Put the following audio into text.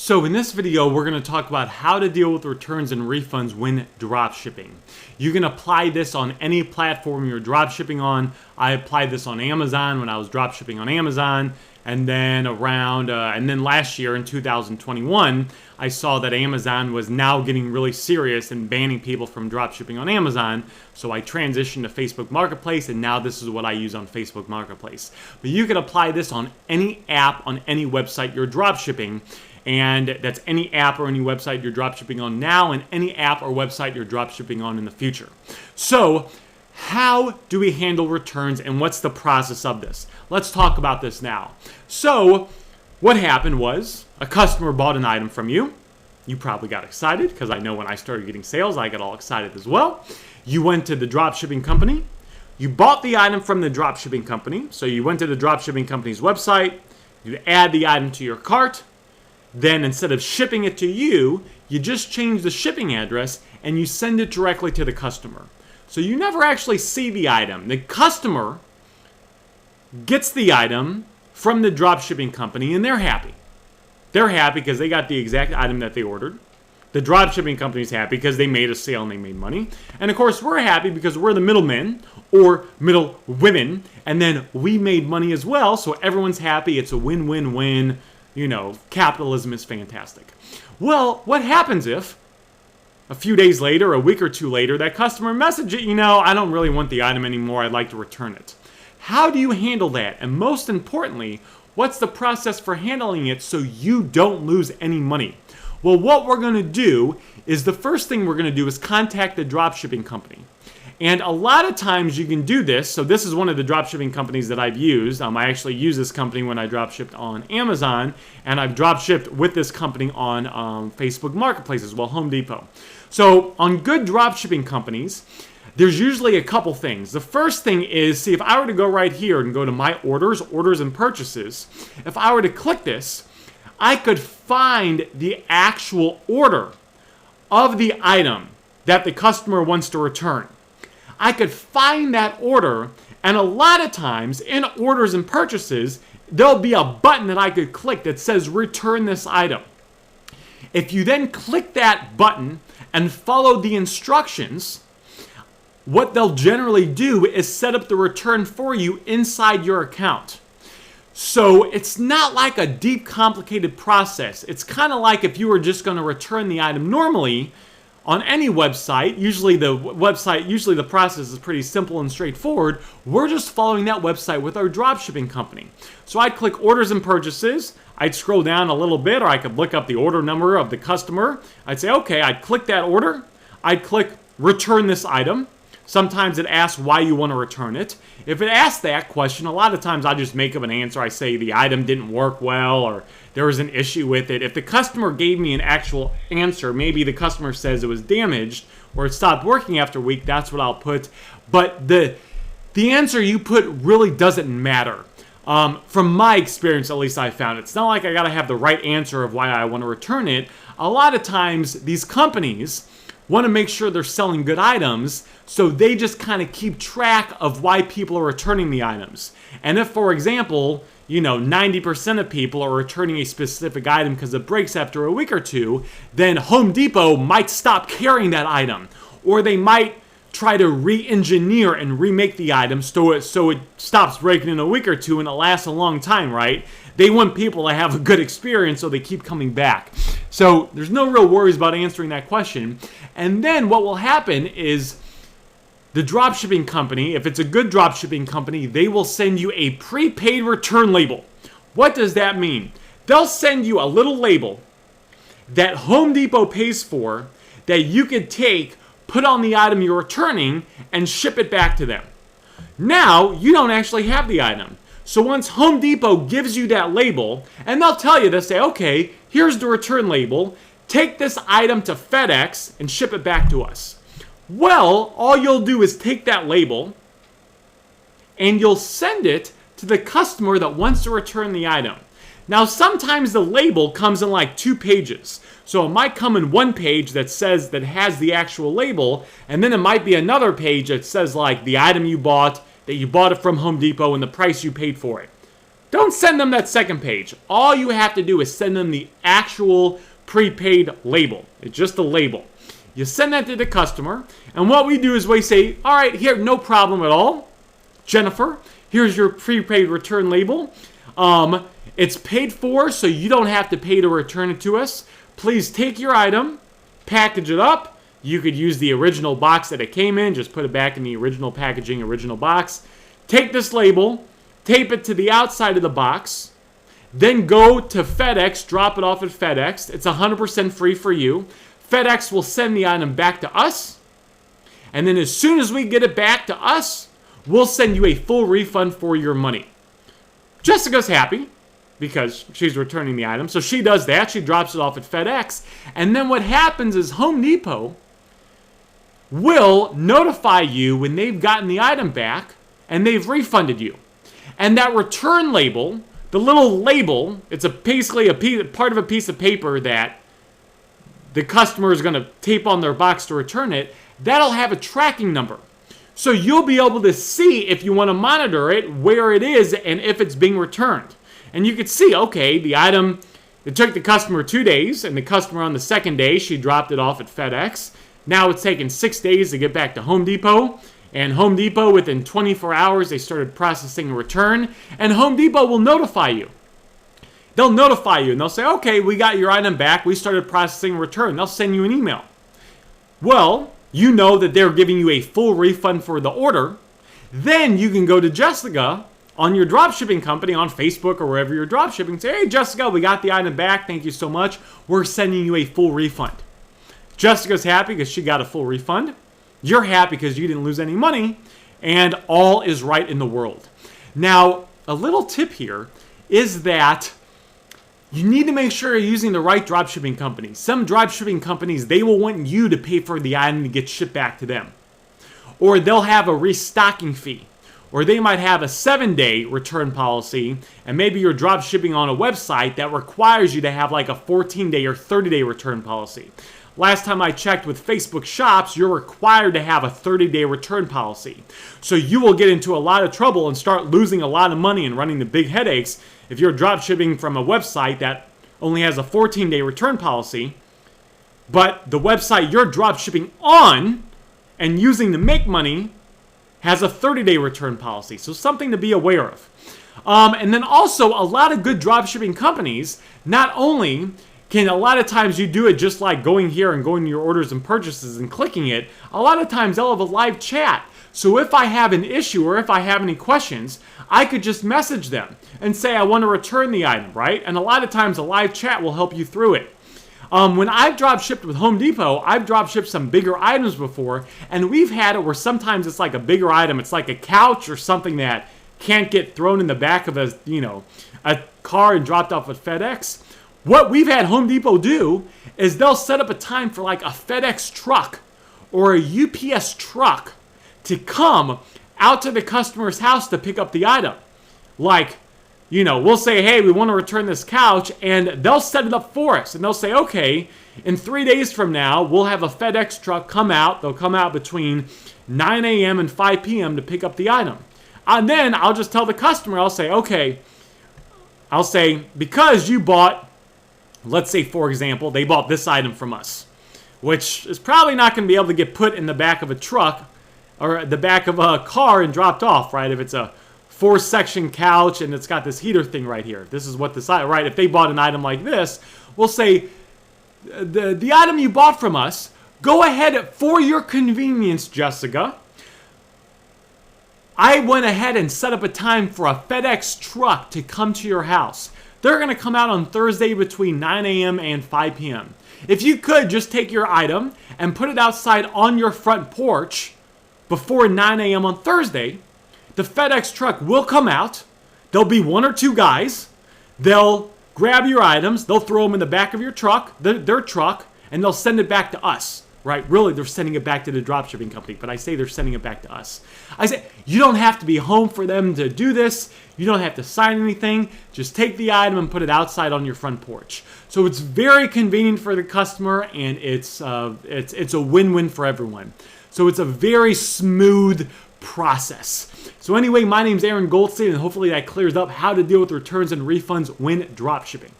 So in this video, we're going to talk about how to deal with returns and refunds when drop shipping. You can apply this on any platform you're drop shipping on. I applied this on Amazon when I was drop shipping on Amazon. And then last year in 2021, I saw that Amazon was now getting really serious and banning people from drop shipping on Amazon. So I transitioned to Facebook Marketplace, and now this is what I use on Facebook Marketplace. But you can apply this on any app, on any website you're drop shipping. And that's any app or any website you're dropshipping on now and any app or website you're dropshipping on in the future. So how do we handle returns and what's the process of this? Let's talk about this now. So what happened was a customer bought an item from you. You probably got excited because I know when I started getting sales, I got all excited as well. You went to the dropshipping company. You bought the item from the dropshipping company. So you went to the dropshipping company's website. You add the item to your cart. Then instead of shipping it to you, you just change the shipping address and you send it directly to the customer. So you never actually see the item. The customer gets the item from the dropshipping company and they're happy. They're happy because they got the exact item that they ordered. The dropshipping company's happy because they made a sale and they made money. And of course, we're happy because we're the middlemen or middle women, and then we made money as well, so everyone's happy. It's a win-win-win. You know, capitalism is fantastic. Well, what happens if a few days later, a week or two later, that customer messages you, I don't really want the item anymore. I'd like to return it. How do you handle that? And most importantly, what's the process for handling it so you don't lose any money? Well, what we're going to do is the first thing we're going to do is contact the dropshipping company. And a lot of times you can do this. So this is one of the dropshipping companies that I've used. I actually use this company when I dropshipped on Amazon, and I've dropshipped with this company on Facebook Marketplace as well, Home Depot. So on good dropshipping companies, there's usually a couple things. The first thing is, see, if I were to go right here and go to my orders and purchases, if I were to click this, I could find the actual order of the item that the customer wants to return. I could find that order, and a lot of times in orders and purchases, there'll be a button that I could click that says return this item. If you then click that button and follow the instructions, what they'll generally do is set up the return for you inside your account. So it's not like a deep, complicated process. It's kind of like if you were just going to return the item normally on any website. Usually the process is pretty simple and straightforward. We're just following that website with our dropshipping company. So I'd click orders and purchases. I'd scroll down a little bit, or I could look up the order number of the customer. I'd say, okay, I'd click that order. I'd click return this item. Sometimes it asks why you want to return it. If it asks that question, a lot of times I just make up an answer. I say the item didn't work well, or there was an issue with it. If the customer gave me an actual answer, maybe the customer says it was damaged or it stopped working after a week, that's what I'll put. But the answer you put really doesn't matter. From my experience, at least I found, it's not like I gotta have the right answer of why I want to return it. A lot of times these companies want to make sure they're selling good items, so they just kind of keep track of why people are returning the items. And if, for example, 90% of people are returning a specific item because it breaks after a week or two, then Home Depot might stop carrying that item, or they might try to re-engineer and remake the item so it stops breaking in a week or two and it lasts a long time, right? They want people to have a good experience, so they keep coming back. So there's no real worries about answering that question. And then what will happen is the dropshipping company, if it's a good dropshipping company, they will send you a prepaid return label. What does that mean? They'll send you a little label that Home Depot pays for that you could take, put on the item you're returning, and ship it back to them. Now, you don't actually have the item. So once Home Depot gives you that label, and they'll tell you, they'll say, okay, here's the return label. Take this item to FedEx and ship it back to us. Well, all you'll do is take that label and you'll send it to the customer that wants to return the item. Now, sometimes the label comes in like 2 pages. So it might come in one page that has the actual label, and then it might be another page that says like the item you bought, that you bought it from Home Depot and the price you paid for it. don't send them that second page. All you have to do is send them the actual prepaid label. It's just a label. You send that to the customer, and what we do is we say, all right, here, no problem at all. Jennifer, here's your prepaid return label. It's paid for, so you don't have to pay to return it to us. Please take your item, package it up. You could use the original box that it came in, just put it back in the original packaging, original box. Take this label, tape it to the outside of the box, then go to FedEx, drop it off at FedEx. It's 100% free for you. FedEx will send the item back to us, and then as soon as we get it back to us, we'll send you a full refund for your money. Jessica's happy because she's returning the item, so she does that. She drops it off at FedEx, and then what happens is Home Depot will notify you when they've gotten the item back and they've refunded you. And that return label, the little label, it's basically part of a piece of paper that the customer is going to tape on their box to return it. That'll have a tracking number. So you'll be able to see, if you want to monitor it, where it is and if it's being returned. And you could see, okay, the item, it took the customer 2 days, and the customer on the second day, she dropped it off at FedEx. Now it's taken 6 days to get back to Home Depot. And Home Depot, within 24 hours, they started processing a return. And Home Depot will notify you. They'll notify you, and they'll say, okay, we got your item back. We started processing a return. They'll send you an email. Well, you know that they're giving you a full refund for the order. Then you can go to Jessica on your dropshipping company, on Facebook or wherever you're dropshipping, say, hey, Jessica, we got the item back. Thank you so much. We're sending you a full refund. Jessica's happy because she got a full refund. You're happy because you didn't lose any money, and all is right in the world. Now, a little tip here is that you need to make sure you're using the right dropshipping company. Some dropshipping companies, they will want you to pay for the item to get shipped back to them. Or they'll have a restocking fee. Or they might have a 7-day return policy, and maybe you're dropshipping on a website that requires you to have like a 14-day or 30-day return policy. Last time I checked with Facebook Shops, you're required to have a 30-day return policy. So you will get into a lot of trouble and start losing a lot of money and running the big headaches if you're dropshipping from a website that only has a 14-day return policy, but the website you're dropshipping on and using to make money has a 30-day return policy. So something to be aware of. And then also, a lot of good dropshipping companies, not only can a lot of times you do it just like going here and going to your orders and purchases and clicking it, a lot of times they'll have a live chat. So if I have an issue or if I have any questions, I could just message them and say I want to return the item, right? And a lot of times a live chat will help you through it. When I've drop shipped with Home Depot, I've drop shipped some bigger items before, and we've had it where sometimes it's like a bigger item. It's like a couch or something that can't get thrown in the back of a car and dropped off at FedEx. What we've had Home Depot do is they'll set up a time for like a FedEx truck or a UPS truck to come out to the customer's house to pick up the item. Like, we'll say, hey, we want to return this couch, and they'll set it up for us. And they'll say, okay, in 3 days from now, we'll have a FedEx truck come out. They'll come out between 9 a.m. and 5 p.m. to pick up the item. And then I'll just tell the customer, I'll say, okay, because you bought, let's say, for example, they bought this item from us, which is probably not going to be able to get put in the back of a truck or the back of a car and dropped off, right? If it's a 4-section couch and it's got this heater thing right here. This is what this item, right? If they bought an item like this, we'll say, the item you bought from us, go ahead for your convenience, Jessica. I went ahead and set up a time for a FedEx truck to come to your house. They're going to come out on Thursday between 9 a.m. and 5 p.m. If you could just take your item and put it outside on your front porch before 9 a.m. on Thursday, the FedEx truck will come out. There'll be 1 or 2 guys. They'll grab your items. They'll throw them in the back of your truck, their truck, and they'll send it back to us. Right? Really, they're sending it back to the dropshipping company, but I say they're sending it back to us. I say, you don't have to be home for them to do this. You don't have to sign anything. Just take the item and put it outside on your front porch. So it's very convenient for the customer, and it's a win-win for everyone. So it's a very smooth process. So anyway, my name's Aaron Goldsten, and hopefully that clears up how to deal with returns and refunds when dropshipping.